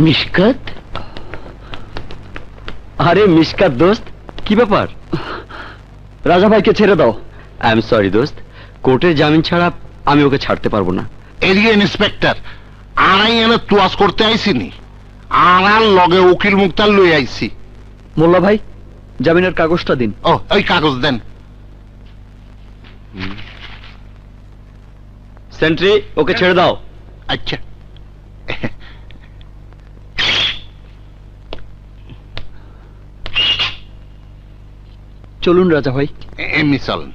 মিশকাত? আরে মিশকাত দোস্ত, কি ব্যাপার? রাজা ভাইকে ছেড়ে দাও। আই এম সরি দোস্ত, কোর্টের জামিন ছাড়া আমি ওকে ছাড়তে পারবো না। এরিয়া ইন্সপেক্টর আড়াই এনে তুয়াজ করতে আইসিনি, আর লগে উকিল মুক্তার লই আইছি। মোল্লা ভাই, জামিনের কাগজটা দিন। ও, ওই কাগজ দেন। সেন্ট্রি, ওকে ছেড়ে দাও। আচ্ছা, চলুন রাজা ভাই। এমনি চলেন।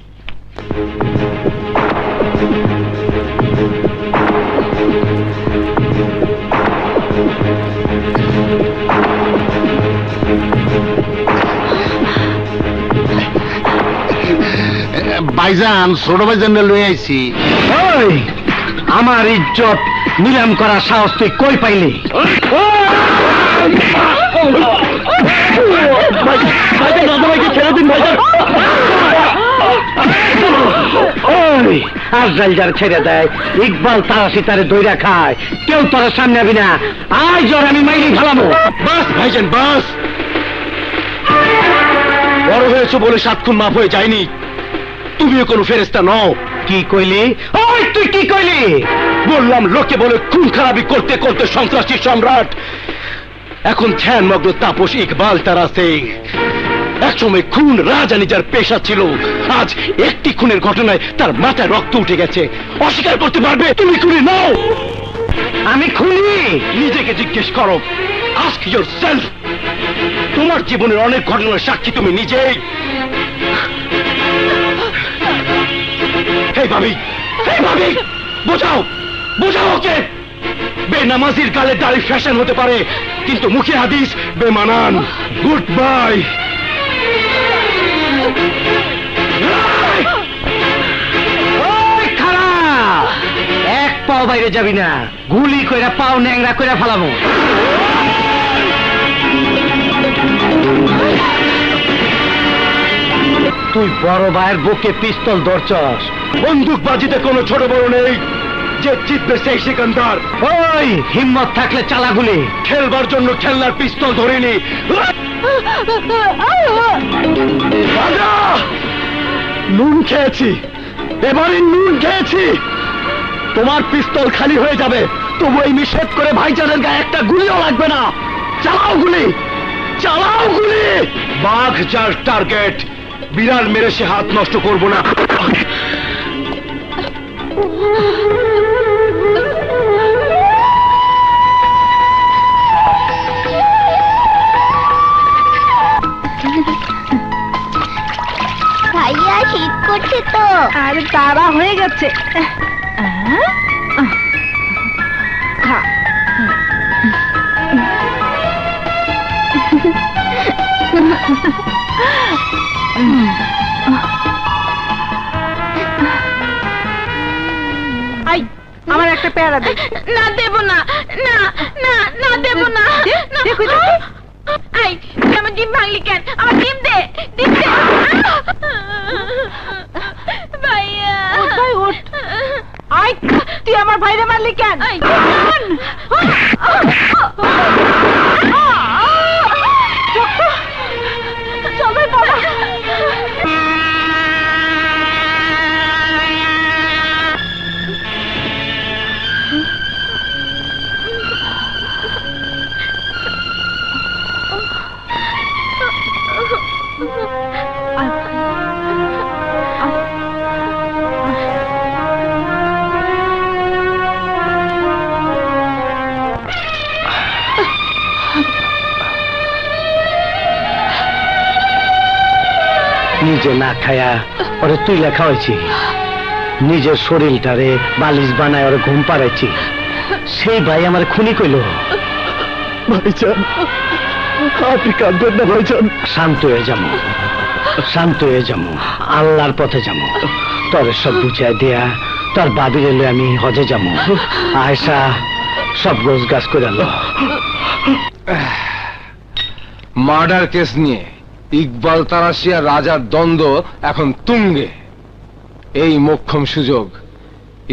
ভাইজান, ছোট ভাইজান লই আইছি। আমার ইজ্জত নিলাম করার সাহস তুই কই পাইলি? ছেড়ে দিন ভাইজান। আজরাইল যার ছেড়ে দেয়, ইকবাল তারা সিতারে দইরা খায়, কেউ তোর সামনে আবি না। আজ ওর আমি মাইলি ফেলামো। বাস ভাইজান বাস, বড় হয়েছো বলে 7 খুন মাফ হয়ে যায়নি। তুমিও কোনো ফেরেশতা নও। কি কইলি? ওই তুই কি কইলি? বললাম লোকে বলে খুন খারাপি করতে করতে সন্ত্রাসী সম্রাট, এখন ধ্যানমগ্ন তাপস ইকবাল তারা সিং। একসময় খুন রাজানি যার পেশা ছিল, আজ একটি খুনের ঘটনায় তার মাথায় রক্ত উঠে গেছে। অস্বীকার করতে পারবে তুমি খুনি নও? আমি খুনি? নিজেকে জিজ্ঞেস করো, আস্ক ইয়োরসেলফ। তোমার জীবনের অনেক ঘটনার সাক্ষী তুমি নিজেই। হে ভাবি, হে ভাবি, বোঝাও বোঝাও ওকে। বেনামাজির গালে দাড়ি ফ্যাশন হতে পারে, কিন্তু মুখে হাদিস বেমানান। Good bye. খারাপ, এক পাও বাইরে যাবি না, গুলি কইরা পাও ন্যাংরা কইরা ফেলাবো। তুই বড় ভাইয়ের বুকে পিস্তল ধরছস। বন্দুকবাজিতে কোনো ছোট বড় নেই, যে জিতবে সেই সিকান্দার। ওই হিম্মত থাকলে চালা গুলি। খেলবার জন্য খেলনার পিস্তল ধরিনি। নুন খেয়েছি, এবারে নুন খেয়েছি। তোমার পিস্তল খালি হয়ে যাবে, তবু এই নিষেধ করে ভাইজানের গায়ে একটা গুলিও লাগবে না। চালাও গুলি, চালাও গুলি। বাঘ যার টার্গেট, বিড়াল মেরে সে হাত নষ্ট করবো না। ভাইয়া শীত করছে তো। আরে তারা হয়ে গেছে। খা। আই, আমার একটা পেয়ারা দে। না দেব না, না না না দেব না। দেখো আই, তুই আমার ডিম ভাঙলি কেন? আমার ডিম দে, ডিম দে। ভাইয়া ভাই ওঠ। আই, তুই আমার ভাইরে মারলি কেন? সবাই বাবা। নিজে না খায়া ওরে তুই লেখা হয়েছি, নিজের শরীরটারে বালিশ বানায় ওরে ঘুম পাড়াইছি। সেই ভাই আমার খুনি কইল। ভাইজান, আপনি কাঁদবেন না ভাইজান। শান্ত হয়ে যাবো, শান্ত হয়ে যাবো, আল্লাহর পথে যাবো। তোর সব বুঝাই দেয়া, তোর বাবির এলে আমি হজে যাবো। আয়সা সব গোছ গাছ করে আলো। মার্ডার কেস নিয়ে ইকবাল তারাশি আর রাজার দ্বন্দ্ব এখন তুঙ্গে। এই মোক্ষম সুযোগ,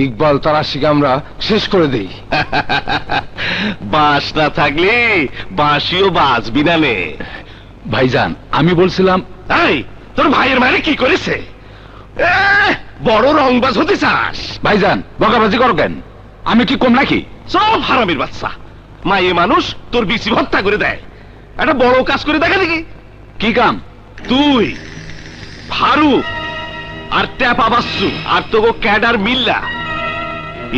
ইকবাল তারাশিকে আমরা শেষ করে দেই। বাঁশ না থাকলে বাঁশিও বাজবি না নে। ভাইজান আমি বলছিলাম এই তোর ভাইয়ের মানে কি করেছে? বড় রংবাজ হতে চাস? ভাইজান বকাবাজি করো কেন? আমি কি কম নাকি? সব হারামির বাচ্চা। মায়ে মানুষ তোর বিচি হত্যা করে দেয়, একটা বড় কাজ করে দেখা দেখি। কি কাম? তুই ফারুক আর ট্যাপা বাচ্চু আর তোকে ক্যাডার মিল্লা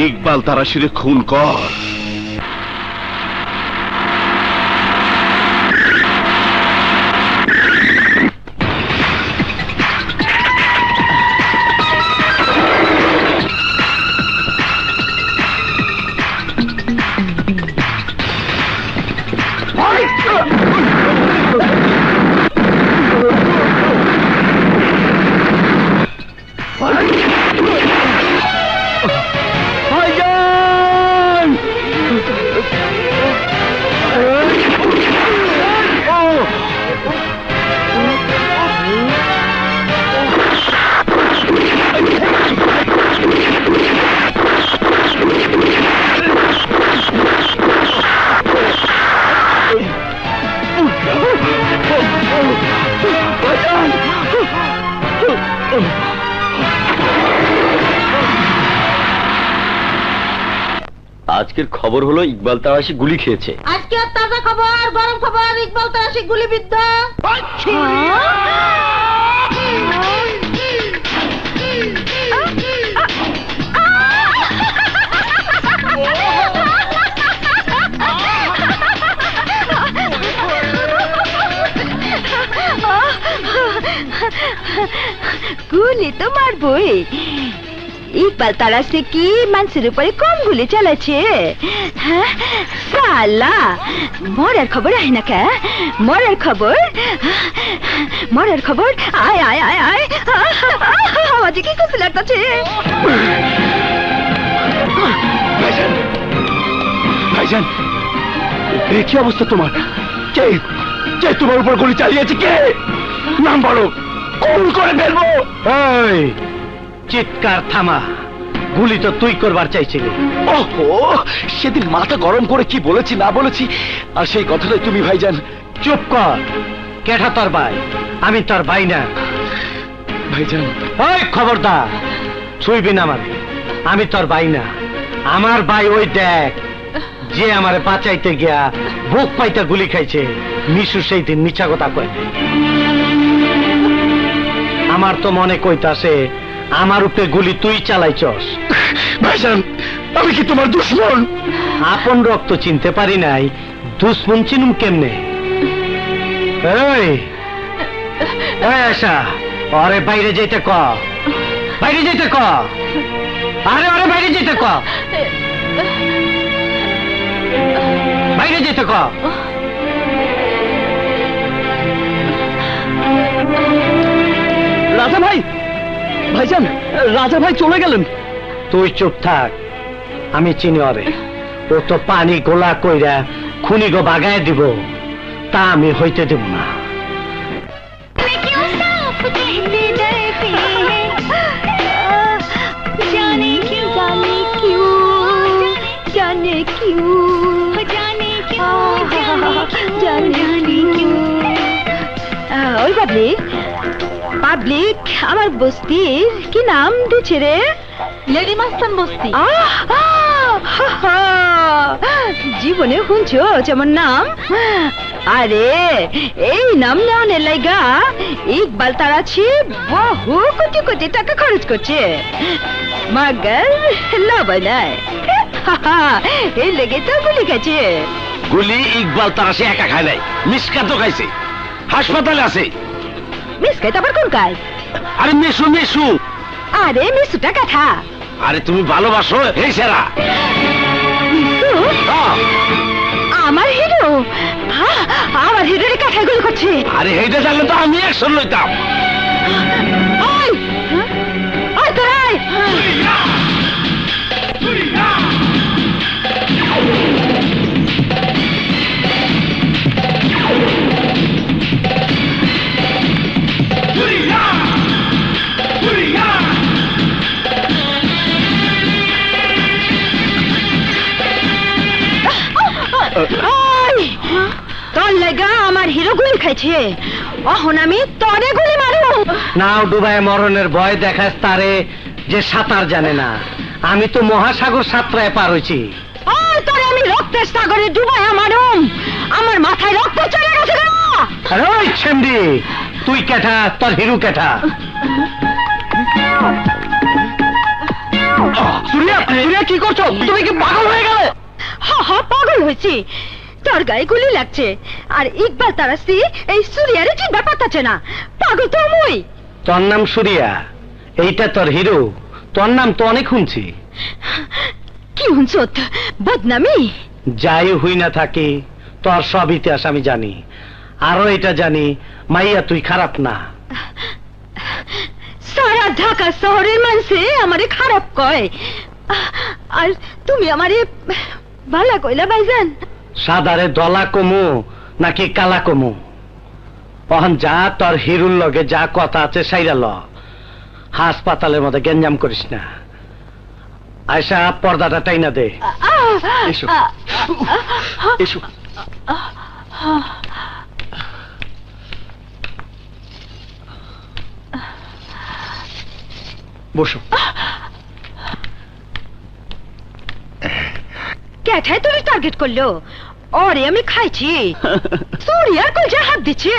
ইকবাল তারাশিরে খুন কর। আজকের খবর হলো ইকবাল তারাশি গুলি খেয়েছে। আজকে তাজা খবর, গরম খবর, ইকবাল তারাশি গুলিবিদ্ধ। গুলি তো মারবই। ইকবাল তারাশি কি মানুষের উপরে কম গুলি চালাচ্ছে? হ্যাঁ সালা, মরার খবর আয় না কে? মরার খবর, মরার খবর আয় আয় আয় আয়। আজ কি খুশি লাগতেছে। ভাইজান, ভাইজান, কি অবস্থা তোমার? কে কে তোমার উপর গুলি চালিয়েছে? কে? নাম বলো, খুন করে ফেলবো। এই চিৎকার থামা, গুলি তো তুই করবার চাইছিলি। ওহো, সেদিন মাথা গরম করে কি বলেছি না বলেছি, আর সেই কথাটাই তুমি ভাইজান। চুপ কর, কেঠা তোর ভাই? আমি তোর ভাই না। ভাইজান ওই খবরদার, ছুঁইবি না আমারে। আমি তোর ভাই না। আমার ভাই ওই দেখ, যে আমারে বাঁচাইতে গিয়া বুক পাইতে গুলি খাইছে। মিশু সেই দিন মিছা কথা কয় নাই। আমার তো মনে কইতাছে আমার উপরে গুলি তুই চালাইছস। ভাইজান, আমি কি তোমার দুশ্মন? আপন রক্ত চিনতে পারি নাই, দুশ্মন চিনুম কেমনে? এই আশা, আরে বাইরে যেতে ক, বাইরে যেতে ক। আরে আরে বাইরে যেতে ক, বাইরে যেতে ক। রাজা ভাই, ভাইজান, রাজা ভাই চলে গেলেন। তুই চুপ থাক, আমি চিনি ওরে। ও তো পানি গোলা কইরা খুনি গো বাগায় দিব, তা আমি হইতে দেব না। ওই পাবলিক, পাবলিক আমার বস্তির কি নাম দিচ্ছে রে? লেডি মাস্তান বস্তি। জীবনে শুনছো যেমন নাম? আরে এই নাম নেওয়ানের লাইগা ইকবাল তারাশি বহু কোটি কোটি টাকা খরচ করছে, মাগার লাভ নাই। এই লেগে তো গুলি খাচ্ছে। গুলি ইকবাল তারাশি একা খায় নাই, মিসকা তো খাইছে, হাসপাতালে আছে। মিস খাইতে আবার কোন কাজ? আরে মিশু মিশু। আরে মিসুটা কথা। আরে তুমি ভালোবাসো এই সেরা। মিসু আমার হিরো, আমার হিরোর কাঠায় গুলি করছে। আরে এইটা জানলে তো আমি অ্যাকশন লইতাম। ওই ওই তোরাই তোর লাগা আমার হিরো গুলি খাইছে, অহন আমি তরে গুলি মারু। নাও ডুবায় মরণের ভয় দেখাস তারে যে সাঁতার জানে না। আমি তো মহাসাগর সাঁতরায় পার হইছি। আর তোরে আমি রক্তের সাগরে ডুবাই মারুম। আমার মাথায় রক্ত চলে গেছে কেন? আরে ওই ছেমডি, তুই কেঠা, তোর হিরু কেঠা? সুরিয়া, সুরিয়া কি করছো? তুমি কি পাগল হয়ে গেলে? হা পাগল হয়েছি। তোর গায়ে গুলি লাগছে আর ইকবাল তারাসি এই সুরিয়ারে চিনতে পারতাছে না। পাগল তো মুই। তোর নাম সুরিয়া, এইটা তোর হিরো। তোর নাম তো অনেক শুনছি। কি হুনছত? বদনামি? যাই হই না থাকে, তোর সব ইতিহাস আমি জানি। আরো এটা জানি, মাইয়া তুই খারাপ না। সারা ঢাকা শহরের মানুষে আমারে খারাপ কয়, আর তুমি আমারে ভালো কইলা ভাইজান। সাদারে দলা কমু নাকি কালা কমু? অহন যা, তোর হিরুর লগে যা কথা আছে সাইরা ল। হাসপাতালের মধ্যে গেঞ্জাম করিস না। আয়সা পর্দাটা টাইনা দে। এসো এসো। বসো। ক্যাঠায় তুমি টার্গেট করলো? ওরে আমি খাইছি। সুরিয়ার কলজা হাত দিচ্ছে।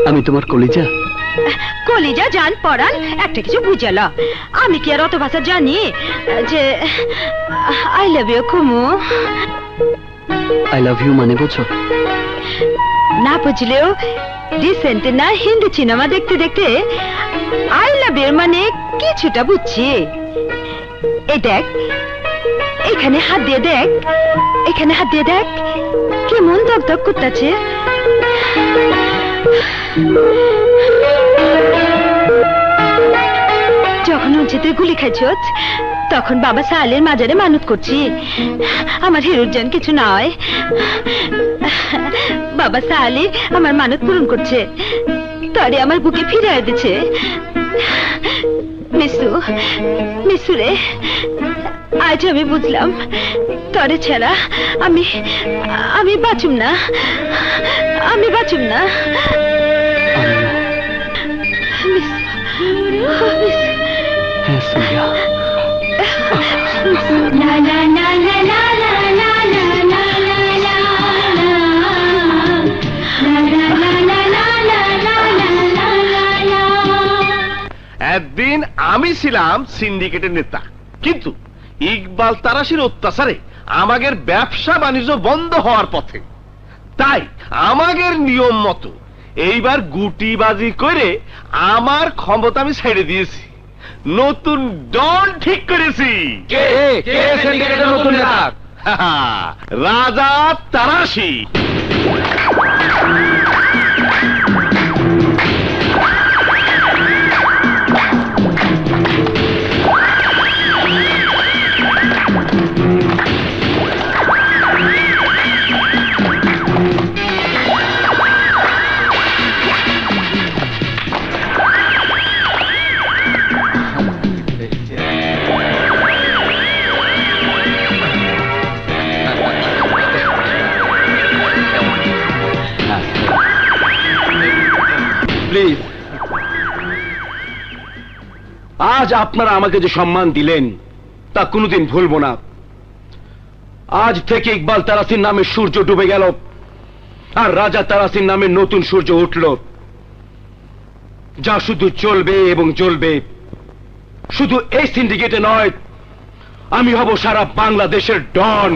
আমি তোমার কলিজা। কলিজা জান পড়ান একটা কিছু বুঝালা। আমি কি আর অত ভাষা জানি যে I love you Kumu? I love you মানে বুঝো? না বুঝলেও রিসেন্ট না হিন্দি সিনেমা দেখতে দেখতে আই লাভ ইউ মানে কিছুটা বুঝছি। এই দেখ, এখানে হাত দিয়ে দেখ, এখানে হাত দিয়ে দেখ, কেমন দক দক করতেছে। যখন হচ্ছে তুই গুলি খাইছ, তখন বাবা সালের মাজারে মানত করছি আমার হিরুর জান কিছু না হয়। বাবা সালে আমার মানত পূরণ করছে, তরে আমার বুকে ফিরে দিচ্ছে। মিসু, মিসু রে, আজ আমি বুঝলাম তরে ছাড়া আমি বাঁচুম না, আমি বাঁচুম না। হ্যাঁ Surya. La la la la la la la la la la la একদিন আমি ছিলাম সিন্ডিকেটের নেতা, কিন্তু ইকবাল তারাশির অত্যাচারে আমাদের ব্যবসা বাণিজ্য বন্ধ হওয়ার পথে। তাই আমাদের নিয়ম মতো এইবার গুটিবাজি করে আমার ক্ষমতা আমি ছেড়ে দিয়েছি। নতুন ডন ঠিক করেছি। কে কে সিন্ডিকেটের নতুন নেতা? রাজা তারাশি। প্লিজ, আজ আপনারা আমাকে যে সম্মান দিলেন তা কোনোদিন ভুলবো না। আজ থেকে ইকবাল তারাসির নামে সূর্য ডুবে গেল আর রাজা তারাসির নামে নতুন সূর্য উঠল, যা শুধু চলবে এবং চলবে। শুধু এই সিন্ডিকেটে নয়, আমি হব সারা বাংলাদেশের ডন।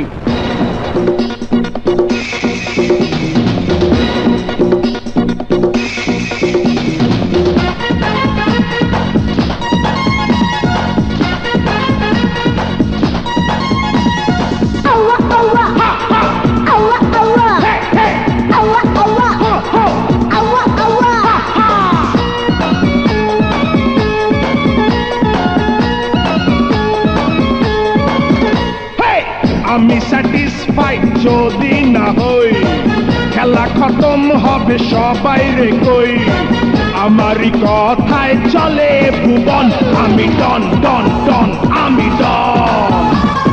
আমি স্যাটিসফাইড যদি না হই, খেলা খতম হবে সবাই রে কই। আমারই কথায় চলে ভুবন, আমি ডন ডন ডন, আমি ডন।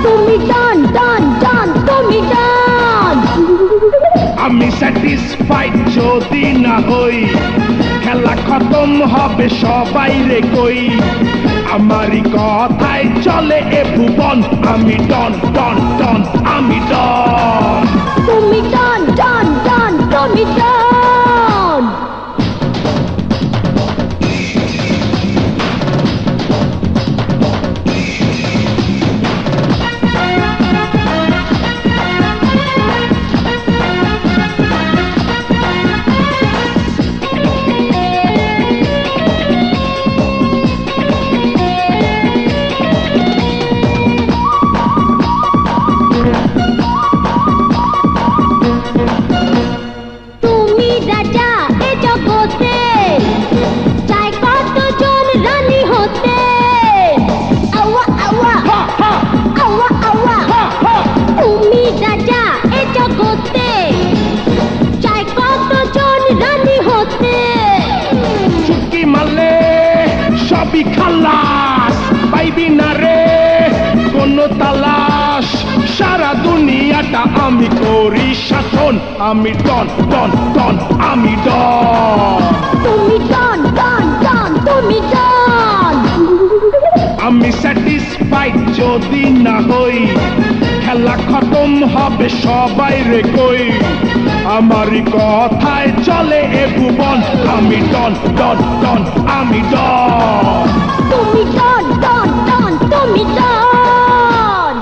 তুমি ডন ডন ডন, তুমি ডন। যদি না হই খেলা খতম হবে সবাই রে কই আমারই কথায় চলে এ ভুবন আমি ডন ডন ডন আমি ডন তুমি ডন ডন ডন তুমি ডন খালাস পাইবি না রে কোনো তালাশ সারা দুনিয়াটা আমি করি শাসন আমি ডন ডন ডন আমি ডন তুমি ডন ডন ডন তুমি ডন আমি স্যাটিসফাইড যদি না হই খেলা খতম হবে সবাই রে কই আমারই কথায় চলে এ ভুবন আমি ডন ডন ডন আমি ডন তুমি ডন ডন ডন তুমি ডন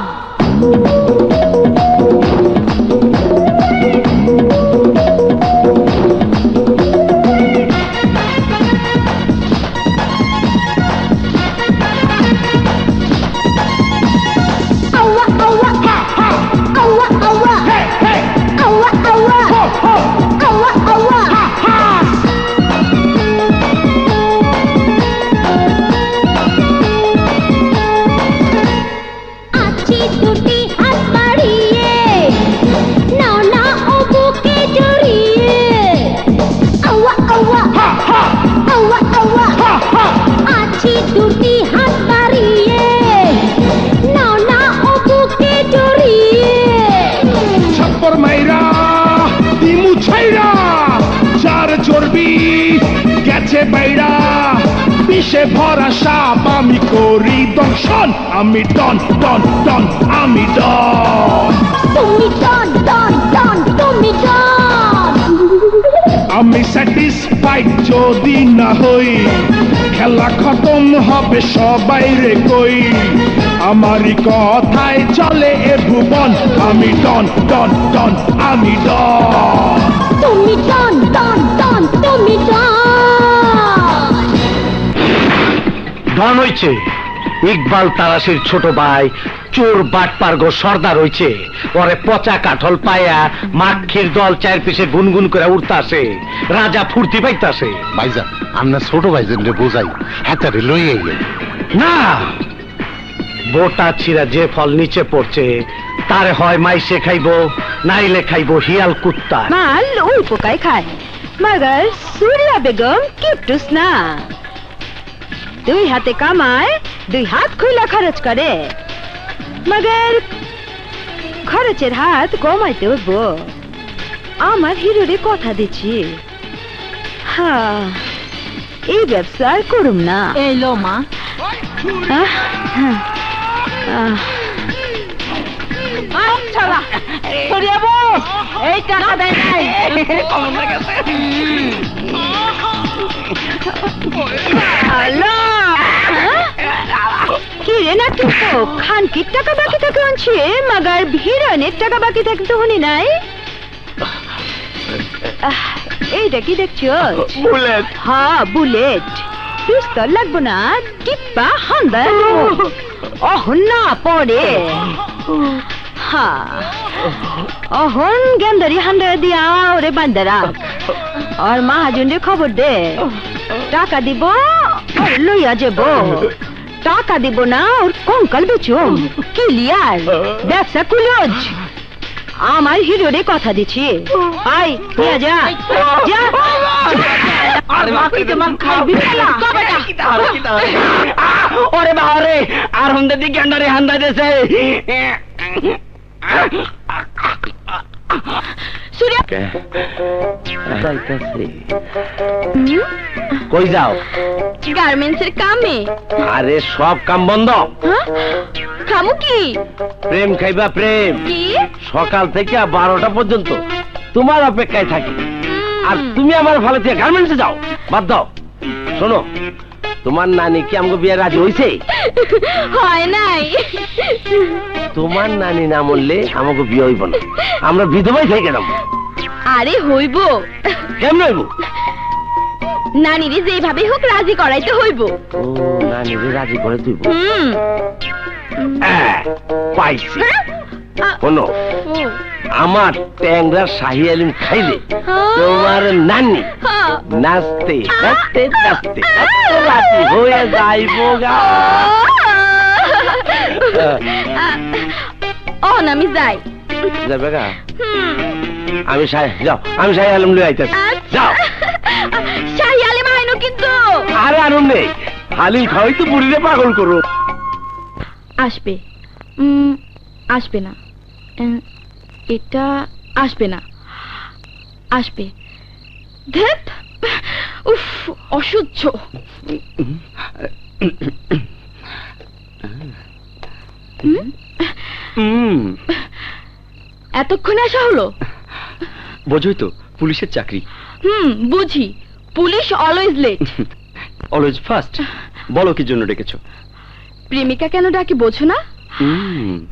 আওয়া আওয়া হা হা আওয়া আওয়া হে হে আওয়া আওয়া হো হো আওয়া আওয়া হা হা আছি দুটি হাত বাড়িয়ে নাও না ও বুকে জড়িয়ে আওয়া আওয়া হা হা আওয়া আওয়া হা হা আছি দুটি হাত বাড়িয়ে নাও না ও বুকে জড়িয়ে ছাপ্পর মাইরা দিমু ছাইরা চার চর্বি গেছে বাইরা বিষে ভরা সাপ আমি করি দংশন আমি ডন ডন ডন আমি ডন তুমি ডন ডন ডন তুমি ডন আমি স্যাটিসফাইড যদি না হই খেলা খতম হবে সবাই রে কই আমারই কথায় চলে এ ভুবন আমি ডন ডন ডন আমি ডন তুমি ডন ডন ডন তুমি ডন ডন হইছে ইকবাল তারাশির ছোট ভাই চোর বাটপার্গ সর্দার হইছে ওরে পচা কাঠল পায়া মাখির দল চার পিছে গুনগুন করে উঠতাছে রাজা ফুর্তি পাইতাছে ভাইজান আমরা ছোট ভাইজান রে বোঝাই হাতারে লইয়ে গেল না বোটা ছিঁড়া যে ফল নিচে পড়ছে তারে হয় মাইসে খাইবো নাইলে খাইবো হিয়াল কুত্তা মাল ওই পোকাই খায় মগর সুরিয়া বেগম কিপটুস না দুই হাতে কামায় দুই হাত খুইলা খরচ করে মগর খরচের হাত কমাইতে উঠবো আমার হিরোরে কথা দিচ্ছি হ্যাঁ এই ব্যবসা আর করুম না এই লো মা আহ, হ্যাঁ, আহ, ছাড়া সরিয়াবো এই টাকা দেয় নাই হ্যালো কি রে না তুই তো খানকির টাকা বাকি থাকে আনছে মাগার ভিড়নের টাকা বাকি থাকে তো শুনি নাই এইটা কি দেখছো বুলেট হ্যাঁ বুলেট পিস্তল লাগবো না টিপ্পা হান্দা অহন না পড়ে হ্যাঁ অহন গেন্দারি হান্দা দিয়া ওরে বান্দারা আর মহাজনরে খবর দে টাকা দিব আর লইয়া যাব টাকা দিব না ওর কঙ্কাল বেচুম ক্লিয়ার ব্যবসা কুলজ আমার হিরোরে কথা দিচ্ছি আই নিয়ে যা যা আর বাকি তোমার খাইবি না ওরে বাবা রে আর হন্দে দি গেন্ডারে হান্দা দেছে সুরিয়া কই যাও? গার্মেন্টসের কামে। আরে সব কাম বন্ধ। হ্যাঁ? খামু কি? প্রেম খাইবা প্রেম, কি? সকাল থেকে 12টা পর্যন্ত তোমার অপেক্ষায় থাকি। আর তুমি আমার ভালো থেকে গার্মেন্টসে যাও, বাদ দাও। শোনো, তোমার নানি কি আমাকে বিয়ে রাজি হইছে? হয় নাই। তোমার নানি না মরলে আমাকে বিয়ে হইব না, আমরা বিধবাই থেকে যাবো। আরে হইব। কেমন হইব? নানিরে যেভাবে হোক রাজি করাইতে হইব। ও, নানিরে রাজি করে তুইব। পাইছি। শোনো, আমার ট্যাংরা শাহি আলিম খাইলে তোমার নানি নাচতে নাচতে নাচতে রাজি হয়ে যাইব গা। ও আমি যাই। যাবে গা? আমি যাও, আমি শাহি আলম লই আইতাছি। যাও। শাহি আলিম আইনো কিন্তু। আরে আনন্দ নেই, হালিম খাওয়াই তো বুড়িরে পাগল করো। আসবে। আসবে না, এটা আসবে না। আসবে। ধ্যাৎ, উফ, অসহ্য। এতক্ষণে আসা হলো? বোঝোই তো, পুলিশের চাকরি। বুঝি। Police always late, always first. বলো কি জন্য ডেকেছো? প্রেমিকা কেন ডাকি বোঝো না?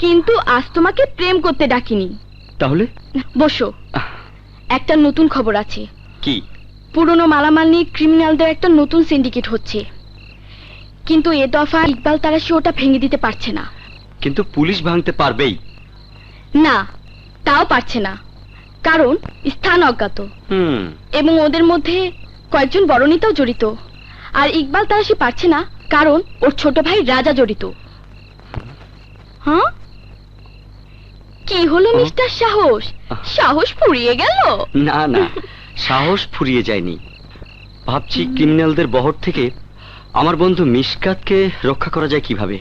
কিন্তু আজ তোমাকে প্রেম করতে ডাকিনি। তাহলে বসো, একটা নতুন খবর আছে। কি? পুরনো মালামাল নিয়ে ক্রিমিনালদের একটা নতুন সিন্ডিকেট হচ্ছে, কিন্তু এ দফা ইকবাল তারাশি ওটা ভেঙে দিতে পারছে না। কিন্তু পুলিশ ভাঙতে পারবেই না, তাও পারছে না, কারণ স্থান অজ্ঞাত এবং ওদের মধ্যে কয়েকজন বড় নেতাও জড়িত। আর ইকবাল তারাশি পারছে না কারণ ওর ছোট ভাই রাজা জড়িত। হ্যাঁ, কি হলো মিস্টার সাহস? সাহস ফুরিয়ে গেল? না না, সাহস ফুরিয়ে যায়নি। ভাবছি ক্রিমিনালদের বহর থেকে আমার বন্ধু মিশকাতকে রক্ষা করা যায় কিভাবে।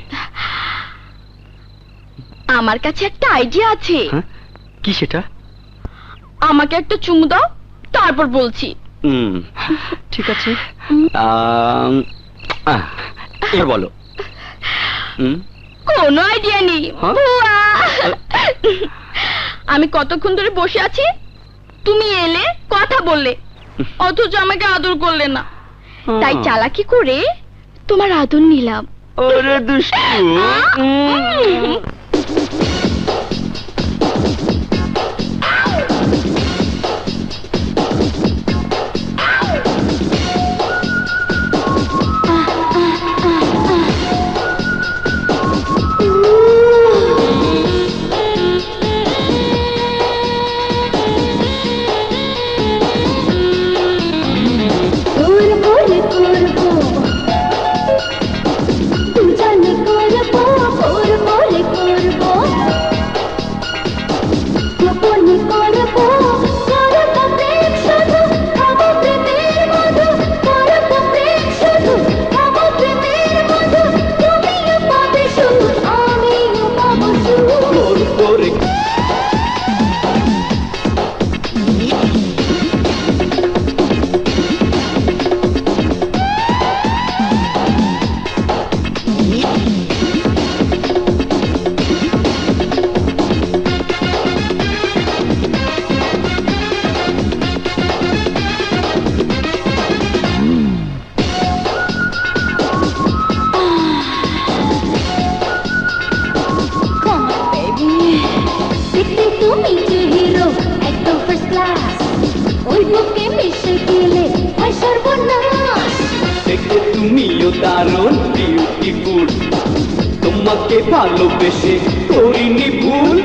আমার কাছে একটা আইডিয়া আছে। কি সেটা? আমাকে একটা চুমু দাও, তারপর বলছি। ঠিক আছে, এবার বলো। কোনো আইডিয়া নেই। আমি কতক্ষণ ধরে বসে আছি, তুমি এলে, কথা বললে, অথচ আমাকে আদর করলে না। তাই চালাকি করে তোমার আদর নিলাম। ওরে দুষ্টু। দারুণ বিউটিফুল, তোমাকে ভালোবেসে করিনি ভুল।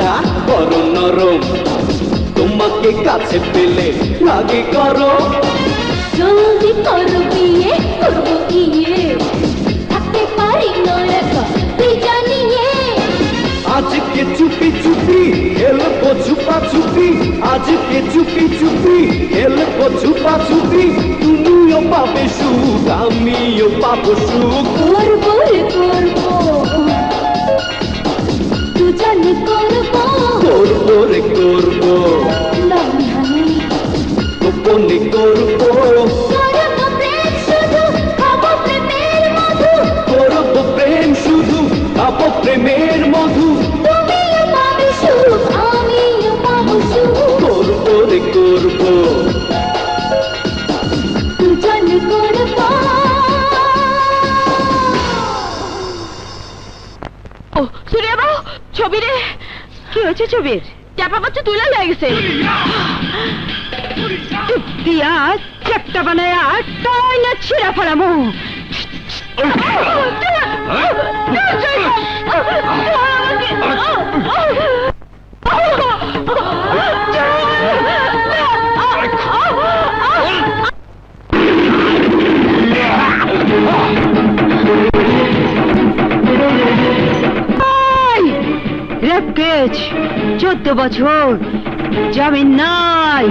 মনটা বড় নরম তোমাকে কাছে পেলে লাগে করো জলদি করো বিয়ে করবো গিয়ে থাকতে পারি না একা তুই জানিয়ে আজকে চুপি চুপি এলবো ছুপা ছুপি আজকে চুপি চুপি এলবো ছুপা ছুপি তুমিও পাবে সুখ আমিও পাবো সুখ করবো রে করবো দুজনে করবো করবো রে করবো লামি হানি গোপনে করবো করবো প্রেম শুধু খাবো প্রেমের মধু করবো প্রেম শুধু পাবো প্রেমের মধু তুমিও পাবে সুখ আমিও পাবো সুখ করবো রে করবো দুজনে করবো ও সুরিয়া বাবু ছবি রে কি হয়েছে ছবির? চাপা বাচ্চা তুলে লেগেছে দিয়া চ্যাপটা বানায়া তাই না ছিঁড়া ফেলামো। রেপকেজ 14 বছর জামিন নাই।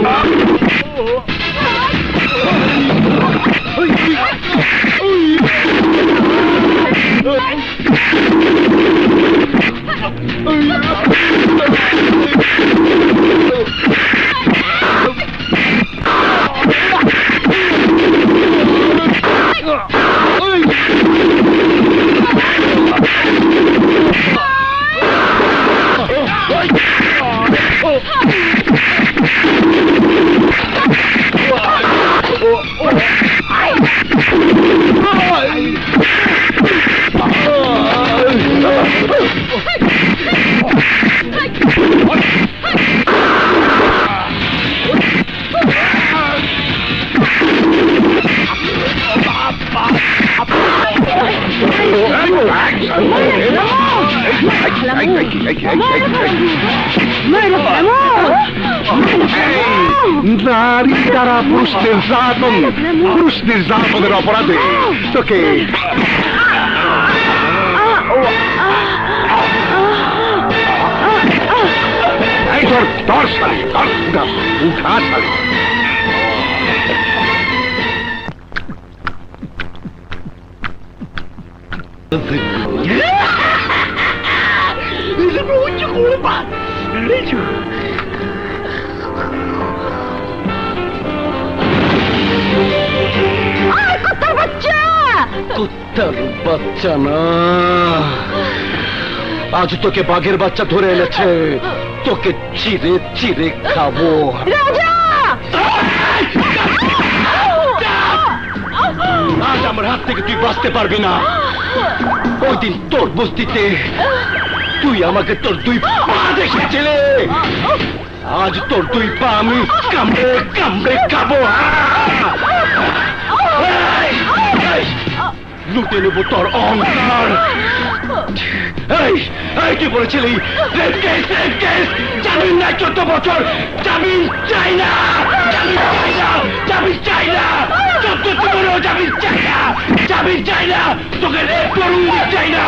নারী দ্বারা পুরুষ নির্যাতনের অপরাধে তোকে ধর শালি, উঠা শালি। কুত্তার বাচ্চা না, আজ তোকে বাঘের বাচ্চা ধরে এনেছে, তোকে চিরে চিরে খাবো। আজ আমার হাত থেকে তুই বাঁচতে পারবি না। ওই দিন তোর বস্তিতে তুই আমাকে তোর 2 পা দেখেছিলে, আজ তোর 2 পা আমি কামড়ে কামড়ে খাবো। লুটে নেব তোর অহংকার। কি বলেছিলি? জামিন নাই 14 বছর, জামিন চাই না, জামিন চাই না, 14 জীবনেও জামিন চাই না, জামিন চাই না, তোকে রেপ করুন চাই না।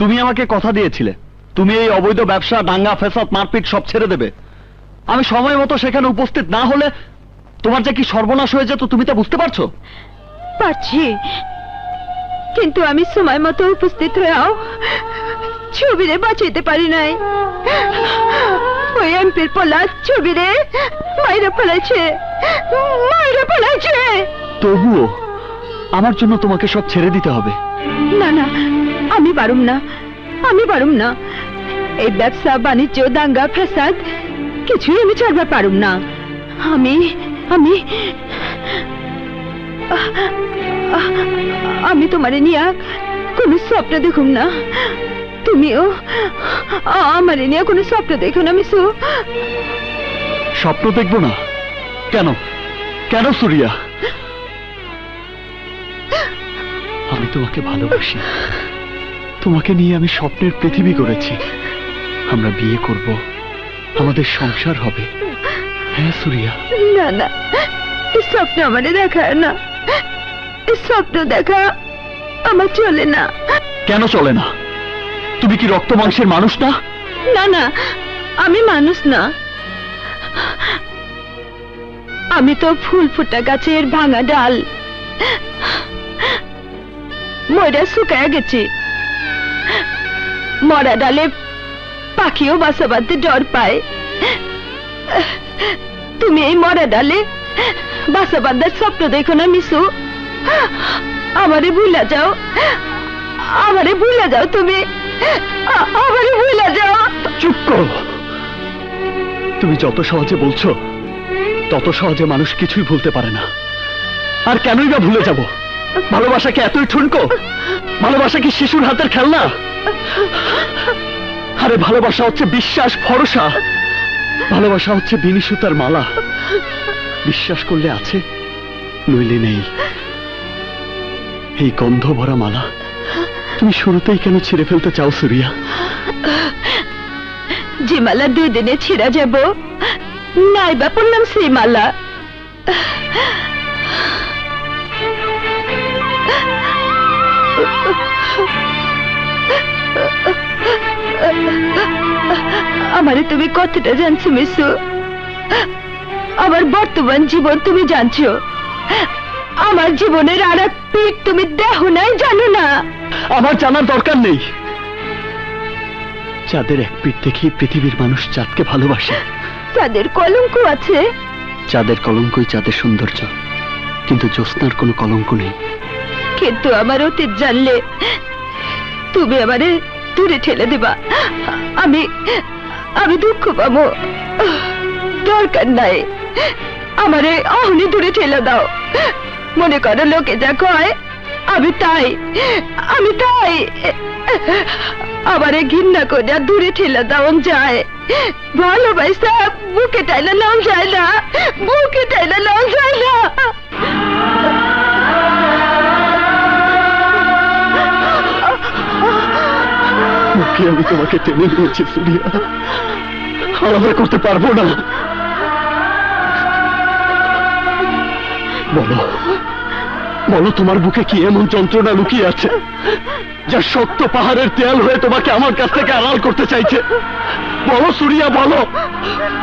তুমি আমাকে কথা দিয়েছিলে তুমি এই অবৈধ ব্যবসা, দাঙ্গা ফেসাদ, মারপিট সব ছেড়ে দেবে। আমি সময় মতো সেখানে উপস্থিত না হলে তোমার যে কি সর্বনাশ হয়ে যেত তুমি তা বুঝতে পারছো? পারছি, কিন্তু আমি সময় মতো উপস্থিত হয়েও ছবিরে বাঁচাইতে পারি নাই। ওই এমপির পোলা ছবিরে মাইরে ফেলাইছে, মাইরে ফেলাইছে। তবুও আমার জন্য তোমাকে সব ছেড়ে দিতে হবে। না না, আমি পারুম না, আমি পারুম না। এই ব্যবসা বাণিজ্য, দাঙ্গা ফেসাদ কিছুই আমি ছাড়বা পারুম না। আমি আমি আমি তোমারে নিয়ে কোন স্বপ্ন দেখুম না, তুমিও আমারে নিয়ে কোন স্বপ্ন দেখো না মিশু। স্বপ্ন দেখবো না? কেন কেন সুরিয়া? আমি তোমাকে ভালোবাসি, তোমাকে নিয়ে আমি স্বপ্নের পৃথিবী গড়েছি। আমরা বিয়ে করব, আমাদের সংসার হবে। হ্যাঁ সুরিয়া। না না, এই স্বপ্ন আমারে দেখায় না, এই স্বপ্ন দেখা আমার চলে না। কেন চলে না? তুমি কি রক্ত মাংসের মানুষ না? না না, আমি মানুষ না, আমি তো ফুল ফুটা গাছের ভাঙা ডাল, মরা শুকায় গেছি। মরা ডালে পাখিও বাসা বাঁধতে ডর পায়, তুমি এই মরা ডালে বাসা বাঁধার স্বপ্ন দেখো না মিশু। আমারে ভুলা যাও, আমারে ভুলা যাও, তুমি আমারে ভুলা যাও। চুপ করো। তুমি যত সহজে বলছো তত সহজে মানুষ কিছুই ভুলতে পারে না। আর কেনই বা ভুলে যাব? ভালোবাসা কি এতই ঠুনকো? ভালোবাসা কি শিশুর হাতের খেলনা? আরে ভালোবাসা হচ্ছে বিশ্বাস, ভরসা। ভালোবাসা হচ্ছে বিনি সুতার মালা। বিশ্বাস করলে আছে, নইলে নেই। এই গন্ধ ভরা মালা তুমি শুরুতেই কেন ছিঁড়ে ফেলতে চাও সুরিয়া? যে মালা 2 দিনে ছিঁড়া যাব, নাই বা পড়লাম সেই মালা। আমারে তুমি কতটা জানছো মিশু? আমার বর্তমান জীবন তুমি জানছো, আমার জীবনের আর এক পিঠ তুমি দেখো নাই, জানো না। আমার জানার দরকার নেই। চাঁদের এক পিঠ দেখেই পৃথিবীর মানুষ চাঁদকে ভালোবাসে। চাঁদের কলঙ্ক আছে? চাঁদের কলঙ্কই চাঁদের সৌন্দর্য, কিন্তু জ্যোৎস্নার কোনো কলঙ্ক নেই। কিন্তু আমার অতীত জানলে তুমি আমারে দূরে ঠেলে দেবা। আমি আমি দুঃখ পাবো। দরকার নাই, আমারে অহনি দূরে ঠেলে দাও। মনে করো লোকে যা কয় আমি তাই, আমি তাই। আমারে ঘৃণা করে দূরে ঠেলে দাও যায়, ভালোবাসা বুকে টাইলে নাও যায় না, বুকে টাইলে নাও যায় না। মুখে আমি তোমাকে টেনে নিয়েছি সুরিয়া, আলাদা করতে পারবো না। বলো বলো, তোমার বুকে কি এমন যন্ত্রণা লুকিয়ে আছে যা শক্ত পাহাড়ের তেল হয়ে তোমাকে আমার কাছ থেকে আড়াল করতে চাইছে? বলো সুরিয়া, বলো।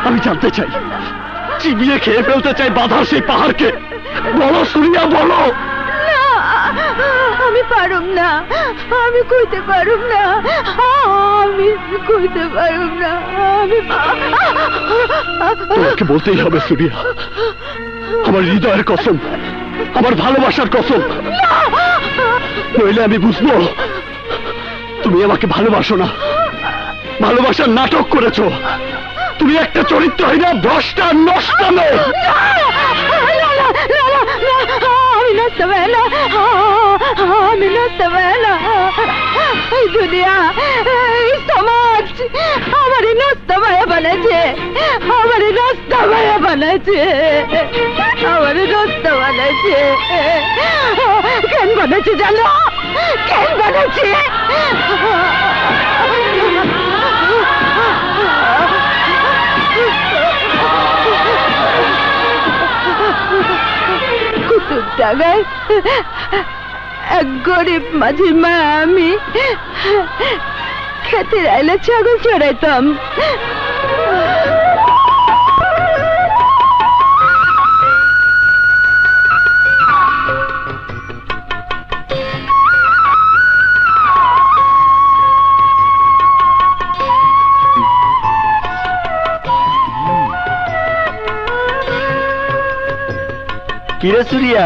আমি জানতে চাই, চিবিয়ে খেয়ে ফেলতে চাই বাধার সেই পাহাড়কে। বলো সুরিয়া, বলো। আমি পারুম না, আমি কইতে পারুম না, আমি কইতে পারুম না। আমি তোমাকে বলতেই হবে সুরিয়া, আমার হৃদয়ের কসম, আমার ভালোবাসার কসম, নইলে আমি বুঝবো তুমি আমাকে ভালোবাসো না, ভালোবাসার নাটক করেছো। তুমি একটা চরিত্রহীন, ভ্রষ্টা, নষ্ট মেয়ে। আমি নষ্ট হবে না, আমি নষ্ট হবে না। এই দুনিয়া, এই সমাজ আমারে নষ্ট ভাইয়া বানাইছে, আমারে নষ্ট ভাইয়া বানাইছে, আমারে নষ্ট বানাইছে। কেন বানাইছে জানো? কেন বানাইছে? জায়গায় এক গরিব মাঝির মা আমি খেতের আইলে ছাগল চড়াইতাম। কিরে সুরিয়া,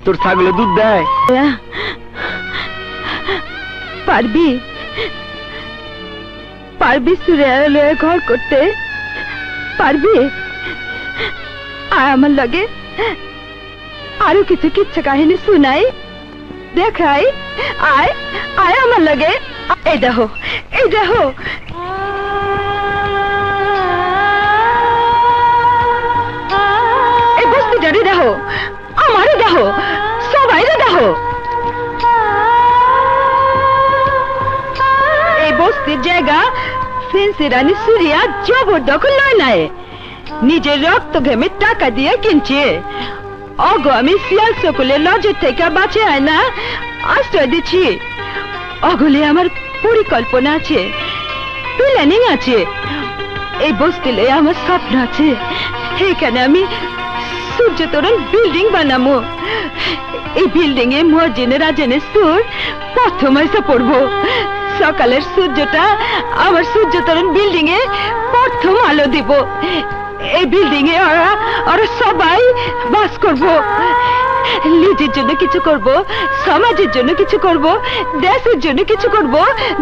তোর ছাগলে দুধ দেয়? পারবি পারবি সুরিয়া ঘর করতে পারবি? আর আমার লাগে আরো কিছু কিচ্ছা কাহিনী শুনাই দেখাই। আয় আয় আমার লাগে। এই দেখো এই দেখো, এই বস্তিটারে দেখো, আমারে দেখো, সবাইরে দেখো। এই বস্তির জায়গা ফেন্সি রানী সুরিয়া জবরদখল নয় নাই, নিজের রক্ত ঘেমে টাকা দিয়ে কিনছে। অগো আমি শিয়াল সকলের নজর থেকে বাঁচে আয় না আশ্রয় দিচ্ছি। অগলে আমার পরিকল্পনা আছে, প্ল্যানিং আছে। এই বস্তিলে আমার স্বপ্ন আছে, এখানে আমি সূর্য তোরণ বিল্ডিং বানাবো। এই বিল্ডিং এ মহাজিনের রাজনের সুর প্রথম এসে পড়বো। সকালের সূর্যটা আমার সূর্য তোরণ বিল্ডিং এ প্রথম আলো দিব। এই বিল্ডিং এ ওরা সবাই বাস করব। নিজের জন্য কিছু করব, সমাজের জন্য কিছু করব, দেশের জন্য কিছু করব,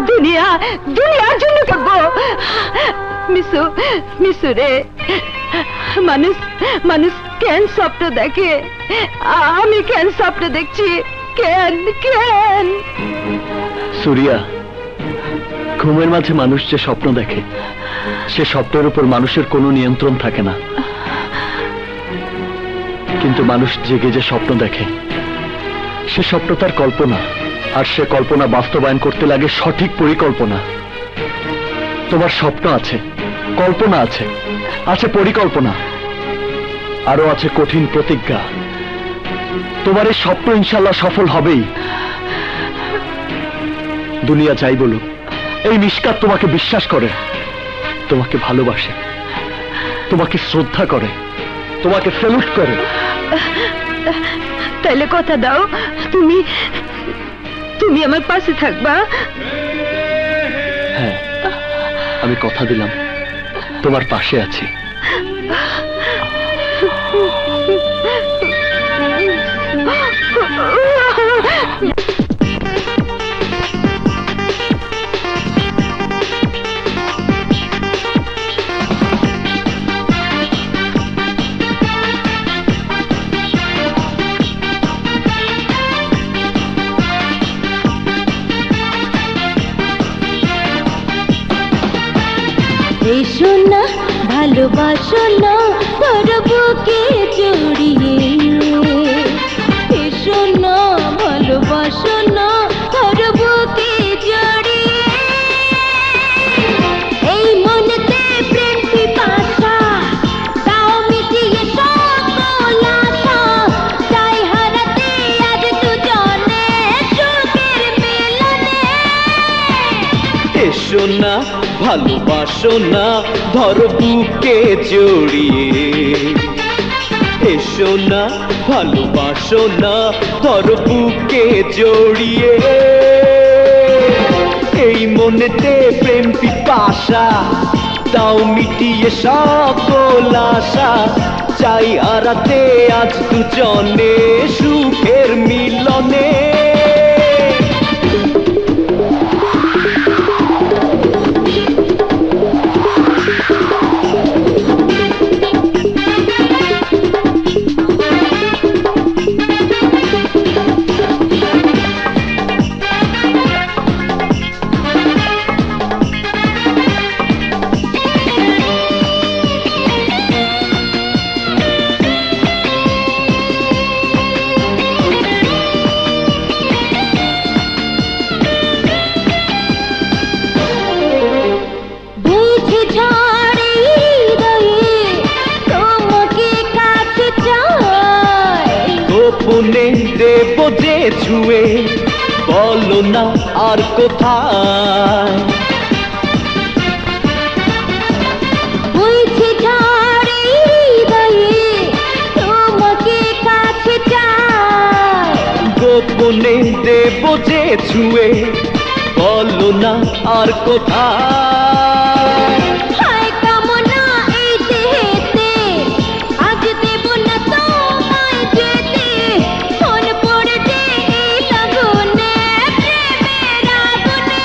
দুনিয়ার জন্য করব। মিশু মিশু রে, মানুষ কেন স্বপ্ন দেখে? আমি কেন স্বপ্ন দেখছি? কেন কেন? সুরিয়া, ঘুমের মাঝে মানুষ যে স্বপ্ন দেখে, সে স্বপ্নের উপর মানুষের কোনো নিয়ন্ত্রণ থাকে না। কিন্তু মানুষ জেগে যে স্বপ্ন দেখে, সে স্বপ্ন তার কল্পনা, আর সে কল্পনা বাস্তবায়ন করতে লাগে সঠিক পরিকল্পনা। তোমার স্বপ্ন আছে, কল্পনা আছে, আছে পরিকল্পনা, আরো আছে কঠিন প্রতিজ্ঞা। তোমার এই স্বপ্ন ইনশাল্লাহ সফল হবেই। দুনিয়া চাই বলুক, এই মিশকাত তোমাকে বিশ্বাস করে, তোমাকে ভালোবাসে, তোমাকে শ্রদ্ধা করে, তোমাকে স্যালুট করে। তাইলে কথা দাও, তুমি তুমি আমার পাশে থাকবা? হ্যাঁ, আমি কথা দিলাম, তোমার পাশে আছি। এসো না ভালোবাসো না তোর বুকে জড়িয়ে, এসো না ভালোবাসো না তোর বুকে জড়িয়ে। এই মনেতে প্রেম পিপাসা তাও মিটিয়ে সকল আশা, চাই হারাতে আজ দুজনে সুখের মিলনে। এসো না ভালোবাসো না ধর বুকে জড়িয়ে, এসো না ভালোবাসো না ধর বুকে জড়িয়ে। এই মনেতে প্রেম পিপাসা তাও মিটিয়ে সকল আশা, চাই হারাতে আজ দুজনে সুখের মিলনে। ছুঁয়ে বলো না আর কোথায় বইছে ঝড়ে হৃদয়ে তোমাকে কাছে চাই গোপনে দেব যে ছুঁয়ে বলো না আর কোথায় হায় কামনা এই দেহেতে আজ দেব না তোমায় যেতে মন পড়েছে এই লগনে প্রেমের আগুনে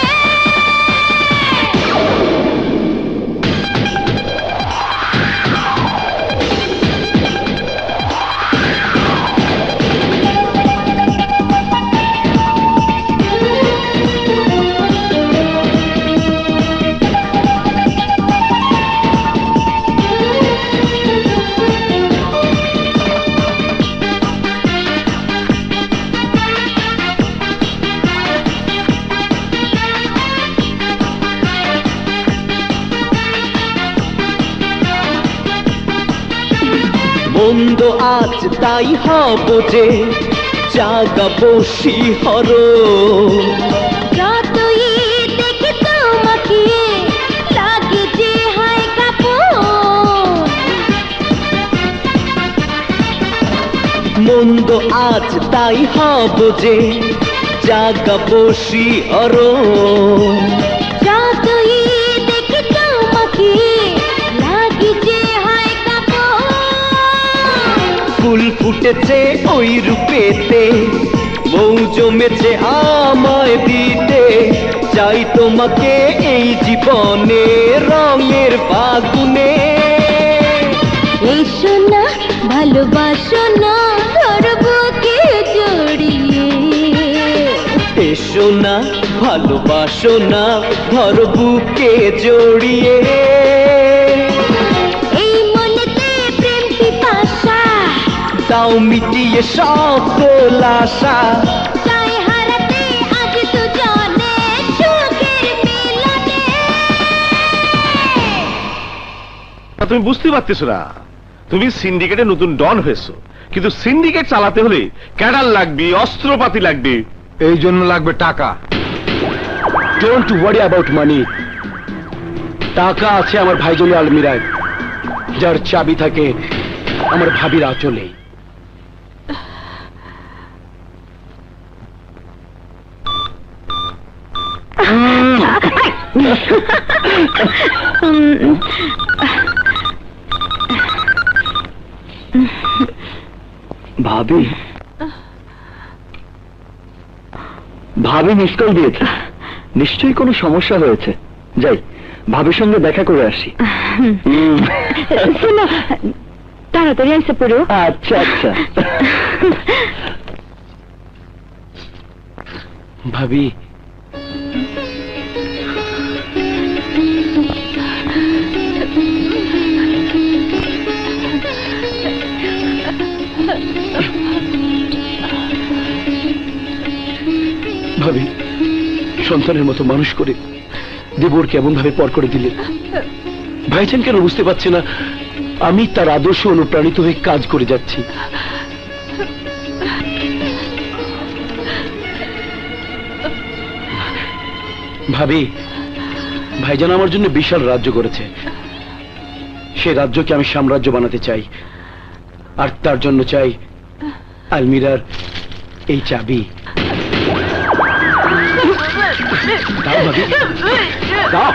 মন্দ আজ তাই হব যে জাগাবো শিহর যতই দেখি তোমাকে লাগে যে হায় কাপড় মন্দ আজ তাই হব যে জাগাবো শিহর যতই দেখি তোমাকে লাগে যে হায় কাপড় ফুল ফুটেছে ওই রূপেতে মৌ জমেছে আমায় দিতে চাই তোমাকে এই জীবনে রঙের ফাগুনে এসো না ভালোবাসো না ধরবুকে জড়িয়ে এসো না ভালোবাসো না ধর বুকে জড়িয়ে এই মনেতে প্রেম পিপাসা তাও মিটিয়ে সকল আশা চাই হারাতে আজ দুজনে সুখের মিলনে তুমি বুঝতে পারতেছো না, তুমি সিন্ডিকেটে নতুন ডন হয়েছো, কিন্তু সিন্ডিকেট চালাতে হলে ক্যাডার লাগবে, অস্ত্রপাতি লাগবে। এই জন্য লাগবে টাকা। ডোন্ট ওয়ারি অ্যাবাউট মানি। টাকা আছে আমার ভাইজলি আলমিরায়, যার চাবি থাকে আমার ভাবির আঁচলে। ভাবি ভাবি মিস কল দিয়েছে, নিশ্চয়ই কোনো সমস্যা হয়েছে। যাই ভাবির সঙ্গে দেখা করে আসি। শোনো, তাড়াতাড়ি আইসে পড়ো। আচ্ছা আচ্ছা। ভাবি, ভাবি, সন্তানের মতো মানুষ করে দেবর কেমন ভাবে পর করে দিলেন। ভাইজান কেন বুঝতে পারছে না আমি তার আদর্শ অনুপ্রাণিত হয়ে কাজ করে যাচ্ছি। ভাবি, ভাইজান আমার জন্য বিশাল রাজ্য করেছে, সে রাজ্যকে আমি সাম্রাজ্য বানাতে চাই, আর তার জন্য চাই আলমিরার এই চাবি। দাও ভাবি, দাও।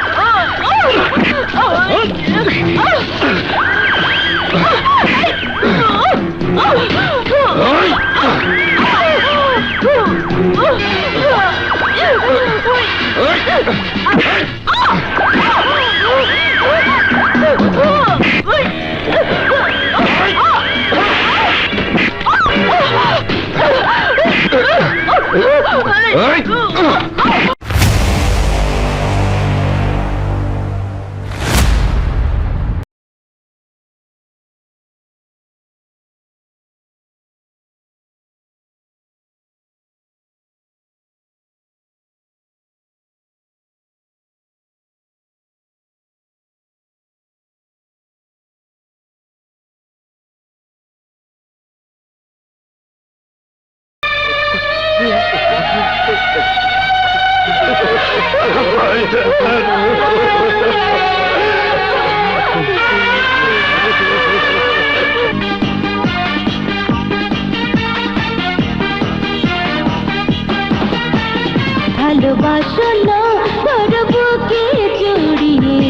ভালোবাসো না তোর বুকে জড়িয়ে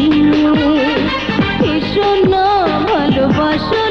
এসো না ভালোবাসো